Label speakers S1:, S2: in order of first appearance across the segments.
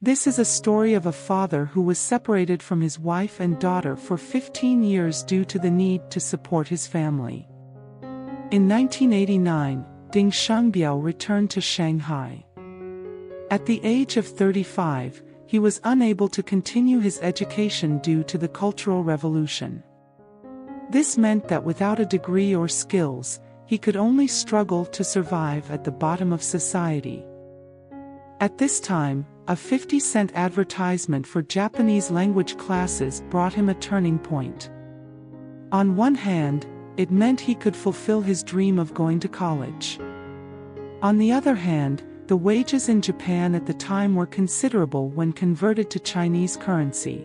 S1: This is a story of a father who was separated from his wife and daughter for 15 years due to the need to support his family. In 1989, Ding Shangbiao returned to Shanghai. At the age of 35, he was unable to continue his education due to the Cultural Revolution. This meant that without a degree or skills, he could only struggle to survive at the bottom of society. At this time, a 50-cent advertisement for Japanese language classes brought him a turning point. On one hand, it meant he could fulfill his dream of going to college. On the other hand, the wages in Japan at the time were considerable when converted to Chinese currency.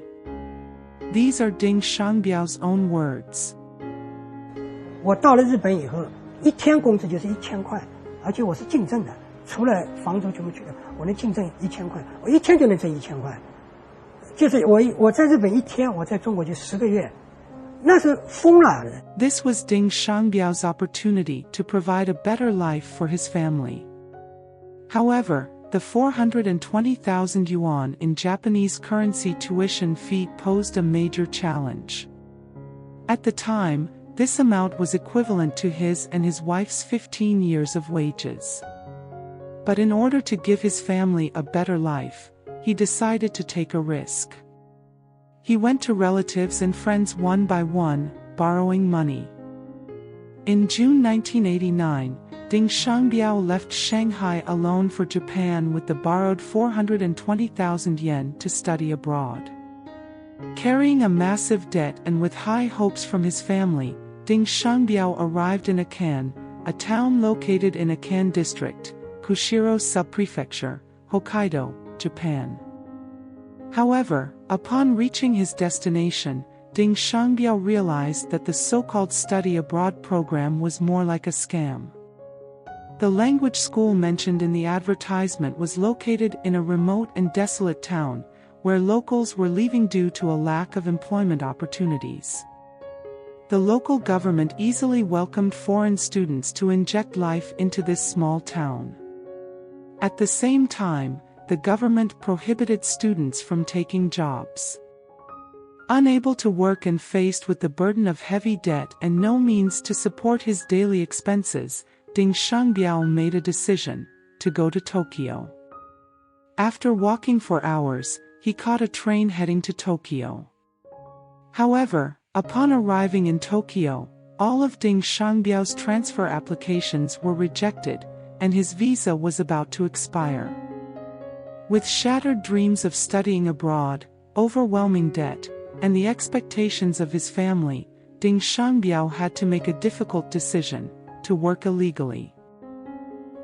S1: These are Ding Shangbiao's own words.
S2: 我到了日本以后，一天工资就是1000块，而且我是竞争的，除了房租全部去掉，我能竞争1000块，我一天就能挣1000块。就是我在日本一天，我在中国就10个月，那是疯了。
S1: This was Ding Shangbiao's opportunity to provide a better life for his family. However, the 420,000 yuan in Japanese currency tuition fee posed a major challenge. At the time, this amount was equivalent to his and his wife's 15 years of wages. But in order to give his family a better life, he decided to take a risk. He went to relatives and friends one by one, borrowing money. In June 1989, Ding Shangbiao left Shanghai alone for Japan with the borrowed 420,000 yen to study abroad. Carrying a massive debt and with high hopes from his family, Ding Shangbiao arrived in Akan, a town located in Akan District, Kushiro Subprefecture, Hokkaido, Japan. However, upon reaching his destination, Ding Shangbiao realized that the so-called study abroad program was more like a scam. The language school mentioned in the advertisement was located in a remote and desolate town, where locals were leaving due to a lack of employment opportunities. The local government easily welcomed foreign students to inject life into this small town. At the same time, the government prohibited students from taking jobs. Unable to work and faced with the burden of heavy debt and no means to support his daily expenses, Ding Shangbiao made a decision to go to Tokyo. After walking for hours, he caught a train heading to Tokyo. However, upon arriving in Tokyo, all of Ding Shangbiao's transfer applications were rejected, and his visa was about to expire. With shattered dreams of studying abroad, overwhelming debt, and the expectations of his family, Ding Shangbiao had to make a difficult decision: to work illegally.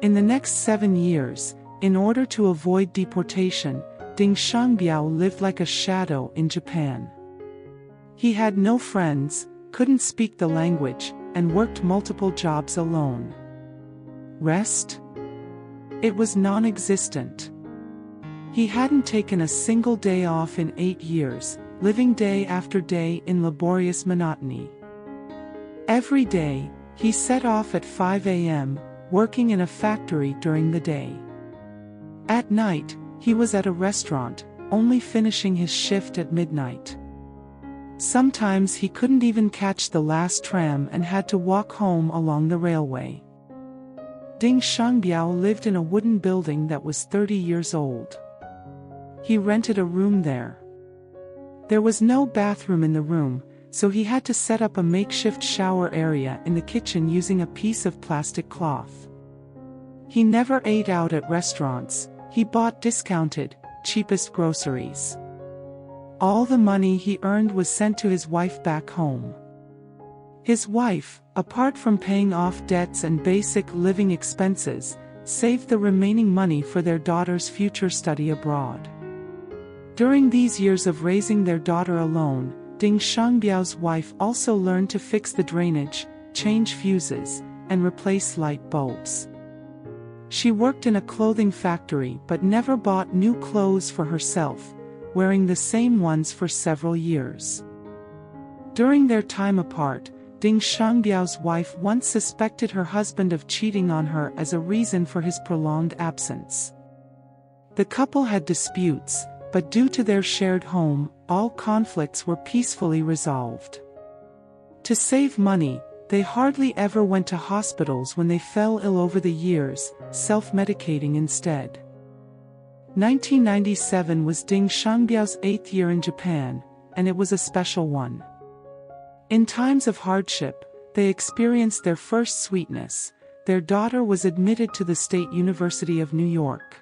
S1: In the next 7 years, in order to avoid deportation, Ding Shangbiao lived like a shadow in Japan. He had no friends, couldn't speak the language, and worked multiple jobs alone. Rest? It was non-existent. He hadn't taken a single day off in 8 years, living day after day in laborious monotony. Every day, he set off at 5 a.m., working in a factory during the day. At night, he was at a restaurant, only finishing his shift at midnight. Sometimes he couldn't even catch the last tram and had to walk home along the railway. Ding Shangbiao lived in a wooden building that was 30 years old. He rented a room there. There was no bathroom in the room, so he had to set up a makeshift shower area in the kitchen using a piece of plastic cloth. He never ate out at restaurants, he bought discounted, cheapest groceries. All the money he earned was sent to his wife back home. His wife, apart from paying off debts and basic living expenses, saved the remaining money for their daughter's future study abroad. During these years of raising their daughter alone, Ding Shangbiao's wife also learned to fix the drainage, change fuses, and replace light bulbs. She worked in a clothing factory but never bought new clothes for herself, wearing the same ones for several years. During their time apart, Ding Shangbiao's wife once suspected her husband of cheating on her as a reason for his prolonged absence. The couple had disputes, but due to their shared home, all conflicts were peacefully resolved. To save money, they hardly ever went to hospitals when they fell ill over the years, self-medicating instead. 1997 was Ding Shangbiao's 8th year in Japan, and it was a special one. In times of hardship, they experienced their first sweetness. Their daughter was admitted to the State University of New York.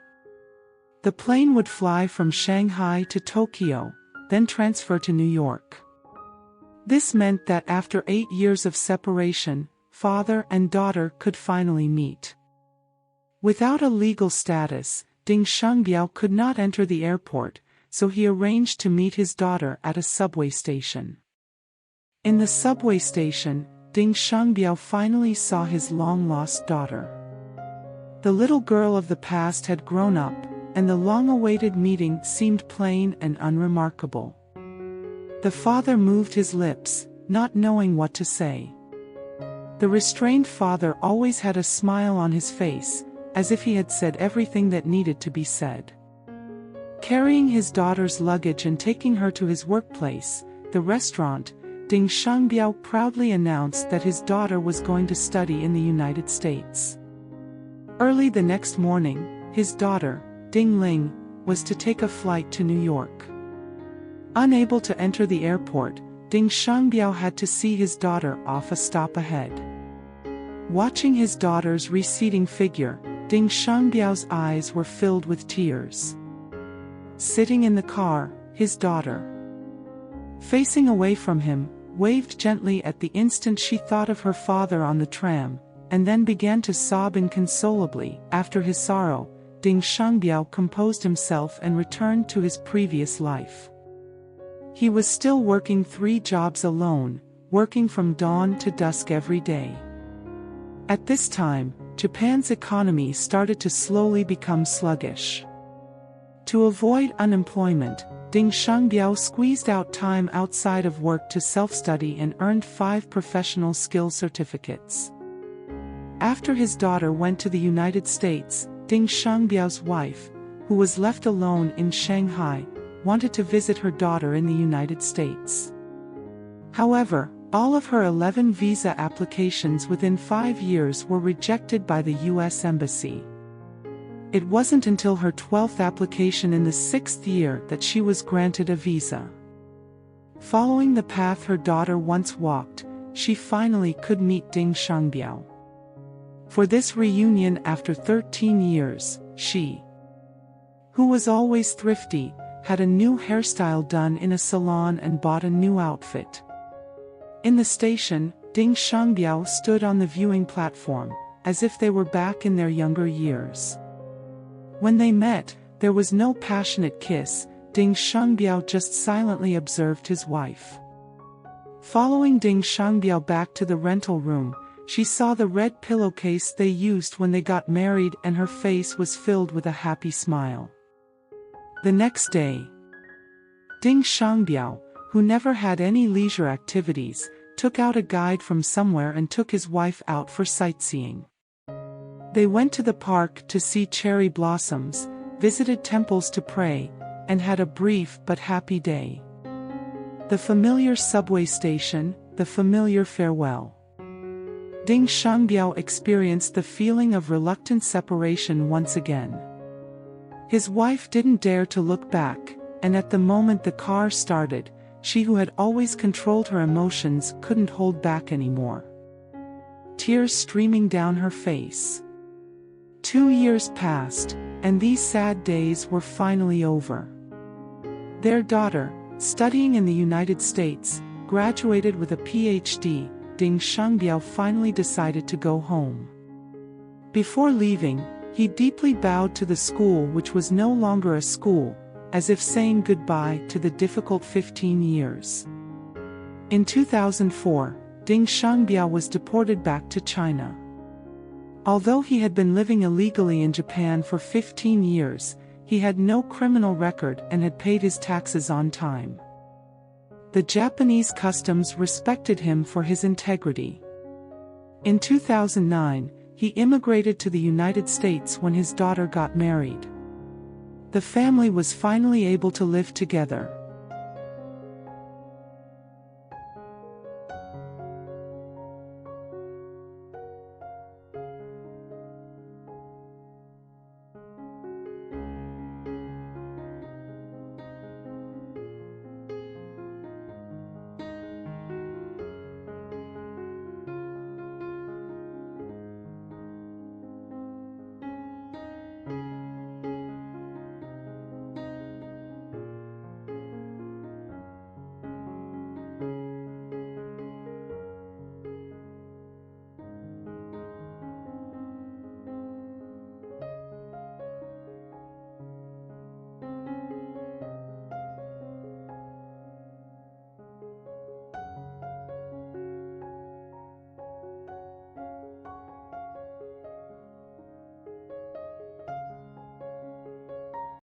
S1: The plane would fly from Shanghai to Tokyo, then transfer to New York. This meant that after 8 years of separation, father and daughter could finally meet. Without a legal status, Ding Shangbiao could not enter the airport, so he arranged to meet his daughter at a subway station. In the subway station, Ding Shangbiao finally saw his long-lost daughter. The little girl of the past had grown up, and the long-awaited meeting seemed plain and unremarkable. The father moved his lips, not knowing what to say. The restrained father always had a smile on his face, as if he had said everything that needed to be said. Carrying his daughter's luggage and taking her to his workplace, the restaurant, Ding Shangbiao proudly announced that his daughter was going to study in the United States. Early the next morning, his daughter, Ding Ling, was to take a flight to New York. Unable to enter the airport, Ding Shangbiao had to see his daughter off a stop ahead. Watching his daughter's receding figure, Ding Shangbiao's eyes were filled with tears. Sitting in the car, his daughter, facing away from him, waved gently at the instant she thought of her father on the tram, and then began to sob inconsolably. After his sorrow, Ding Shangbiao composed himself and returned to his previous life. He was still working 3 jobs alone, working from dawn to dusk every day. At this time, Japan's economy started to slowly become sluggish. To avoid unemployment, Ding Shangbiao squeezed out time outside of work to self-study and earned 5 professional skill certificates. After his daughter went to the United States, Ding Shangbiao's wife, who was left alone in Shanghai, wanted to visit her daughter in the United States. However, all of her 11 visa applications within 5 years were rejected by the U.S. Embassy. It wasn't until her 12th application in the 6th year that she was granted a visa. Following the path her daughter once walked, she finally could meet Ding Shangbiao. For this reunion after 13 years, she, who was always thrifty, had a new hairstyle done in a salon and bought a new outfit. In the station, Ding Shangbiao stood on the viewing platform, as if they were back in their younger years. When they met, there was no passionate kiss. Ding Shangbiao just silently observed his wife. Following Ding Shangbiao back to the rental room, she saw the red pillowcase they used when they got married, and her face was filled with a happy smile. The next day, Ding Shangbiao, who never had any leisure activities, took out a guide from somewhere and took his wife out for sightseeing. They went to the park to see cherry blossoms, visited temples to pray, and had a brief but happy day. The familiar subway station, the familiar farewell. Ding Shangbiao experienced the feeling of reluctant separation once again. His wife didn't dare to look back, and at the moment the car started, she who had always controlled her emotions couldn't hold back anymore. Tears streaming down her face. 2 years passed, and these sad days were finally over. Their daughter, studying in the United States, graduated with a PhD. Ding Shangbiao finally decided to go home. Before leaving, he deeply bowed to the school, which was no longer a school, as if saying goodbye to the difficult 15 years. In 2004, Ding Shangbiao was deported back to China. Although he had been living illegally in Japan for 15 years, he had no criminal record and had paid his taxes on time. The Japanese customs respected him for his integrity. In 2009, he immigrated to the United States when his daughter got married. the family was finally able to live together.